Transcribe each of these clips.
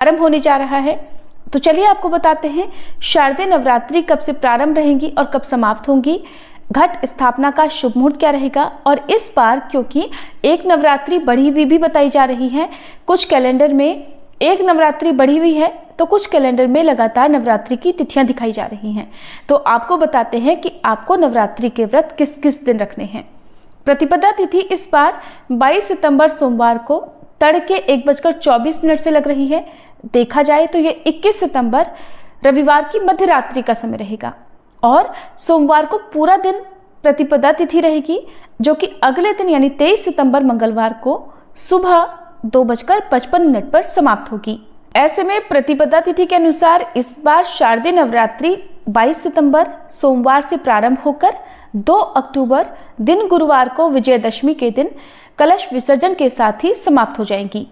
प्रारंभ होने जा रहा है। तो चलिए आपको बताते हैं शारदीय नवरात्रि कब से प्रारंभ रहेंगी और कब समाप्त होंगी, घट स्थापना का शुभ मुहूर्त क्या रहेगा। और इस बार क्योंकि एक नवरात्रि बढ़ी हुई भी बताई जा रही है, कुछ कैलेंडर में एक नवरात्रि बढ़ी हुई है तो कुछ कैलेंडर में लगातार नवरात्रि की तिथियां दिखाई जा रही हैं। तो आपको बताते हैं कि आपको नवरात्रि के व्रत किस किस दिन रखने हैं। प्रतिपदा तिथि इस बार 22 सितंबर सोमवार को तड़के 1:24 से लग रही है। देखा जाए तो ये 21 सितंबर रविवार की मध्य रात्रि का समय रहेगा और सोमवार को पूरा दिन प्रतिपदा तिथि रहेगी, जो कि अगले दिन यानी 23 सितंबर मंगलवार को सुबह 2:55 पर समाप्त होगी। ऐसे में प्रतिपदा तिथि के अनुसार इस बार शारदीय नवरात्रि 22 सितंबर सोमवार से प्रारंभ होकर 2 अक्टूबर दिन गुरुवार को विजयदशमी के दिन कलश विसर्जन के साथ ही समाप्त हो जाएंगी।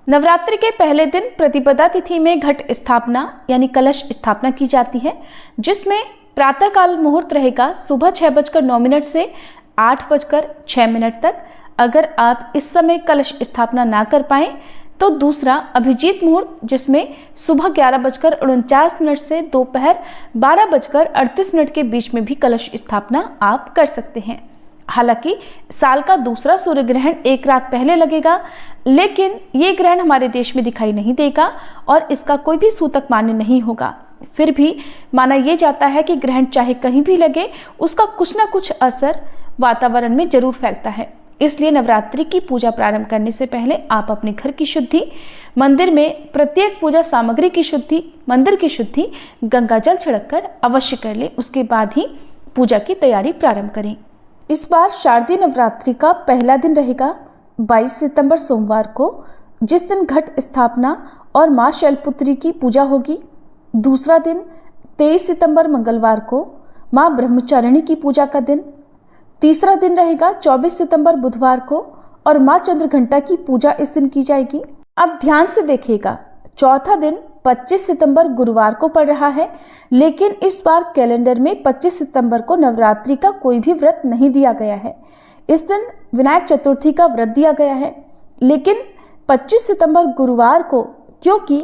नवरात्रि के पहले दिन प्रतिपदा तिथि में घट स्थापना यानी कलश स्थापना की जाती है, जिसमें प्रातःकाल मुहूर्त रहेगा सुबह 6:09 से 8:06 तक। अगर आप इस समय कलश स्थापना ना कर पाएं तो दूसरा अभिजीत मुहूर्त, जिसमें सुबह 11:49 से दोपहर 12:38 के बीच में भी कलश स्थापना आप कर सकते हैं। हालांकि साल का दूसरा सूर्य ग्रहण एक रात पहले लगेगा, लेकिन ये ग्रहण हमारे देश में दिखाई नहीं देगा और इसका कोई भी सूतक मान्य नहीं होगा। फिर भी माना यह जाता है कि ग्रहण चाहे कहीं भी लगे, उसका कुछ ना कुछ असर वातावरण में जरूर फैलता है। इसलिए नवरात्रि की पूजा प्रारंभ करने से पहले आप अपने घर की शुद्धि, मंदिर में प्रत्येक पूजा सामग्री की शुद्धि, मंदिर की शुद्धि गंगा जल छिड़ककर अवश्य कर लें। उसके बाद ही पूजा की तैयारी प्रारंभ करें। इस बार शारदीय नवरात्रि का पहला दिन रहेगा 22 सितंबर सोमवार को, जिस दिन घट स्थापना और मां शैलपुत्री की पूजा होगी। दूसरा दिन 23 सितंबर मंगलवार को मां ब्रह्मचारिणी की पूजा का दिन। तीसरा दिन रहेगा 24 सितंबर बुधवार को और मां चंद्रघंटा की पूजा इस दिन की जाएगी। अब ध्यान से देखिएगा, चौथा दिन 25 सितंबर गुरुवार को पड़ रहा है, लेकिन इस बार कैलेंडर में 25 सितंबर को नवरात्रि का कोई भी व्रत नहीं दिया गया है। इस दिन विनायक चतुर्थी का व्रत दिया गया है, लेकिन 25 सितंबर गुरुवार को क्योंकि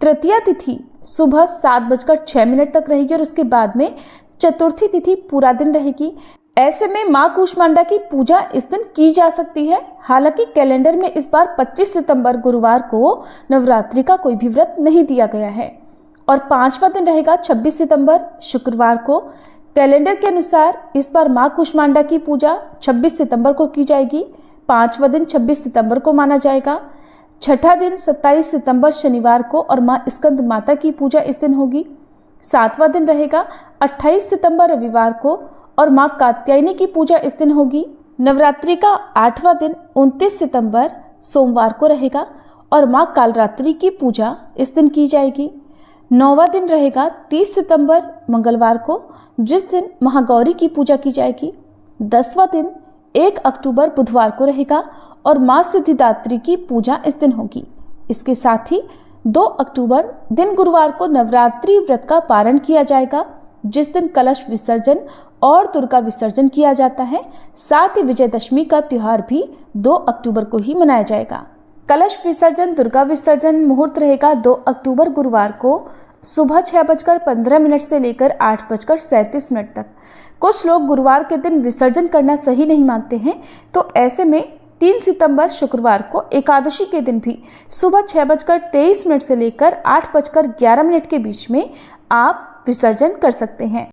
तृतीया तिथि सुबह 7:06 तक रहेगी और उसके बाद में चतुर्थी तिथि पूरा दिन रहेगी। ऐसे में मां कूष्मांडा की पूजा इस दिन की जा सकती है। हालांकि कैलेंडर में इस बार 25 सितंबर गुरुवार को नवरात्रि का कोई भी व्रत नहीं दिया गया है। और पांचवा दिन रहेगा 26 सितंबर शुक्रवार को। कैलेंडर के अनुसार इस बार मां कूष्मांडा की पूजा 26 सितंबर को की जाएगी। पांचवा दिन 26 सितंबर को माना जाएगा। छठा दिन 27 सितंबर शनिवार को और मां स्कंद माता की पूजा इस दिन होगी। सातवां दिन रहेगा 28 सितंबर रविवार को और मां कात्यायनी की पूजा इस दिन होगी। नवरात्रि का 8वां दिन 29 सितंबर सोमवार को रहेगा और मां कालरात्रि की पूजा इस दिन की जाएगी। 9वां दिन रहेगा 30 सितंबर मंगलवार को, जिस दिन महागौरी की पूजा की जाएगी। 10वां दिन 1 अक्टूबर बुधवार को रहेगा और मां सिद्धिदात्री की पूजा इस दिन होगी। इसके साथ ही 2 अक्टूबर दिन गुरुवार को नवरात्रि व्रत का पारण किया जाएगा, जिस दिन कलश विसर्जन और दुर्गा विसर्जन किया जाता है। साथ ही विजयदशमी का त्योहार भी 2 अक्टूबर को ही मनाया जाएगा। कलश विसर्जन, दुर्गा विसर्जन मुहूर्त रहेगा 2 अक्टूबर गुरुवार को सुबह 6:15 से लेकर 8:37 तक। कुछ लोग गुरुवार के दिन विसर्जन करना सही नहीं मानते हैं, तो ऐसे में 3 सितंबर शुक्रवार को एकादशी के दिन भी सुबह 6:23 से लेकर 8:11 के बीच में आप विसर्जन कर सकते हैं।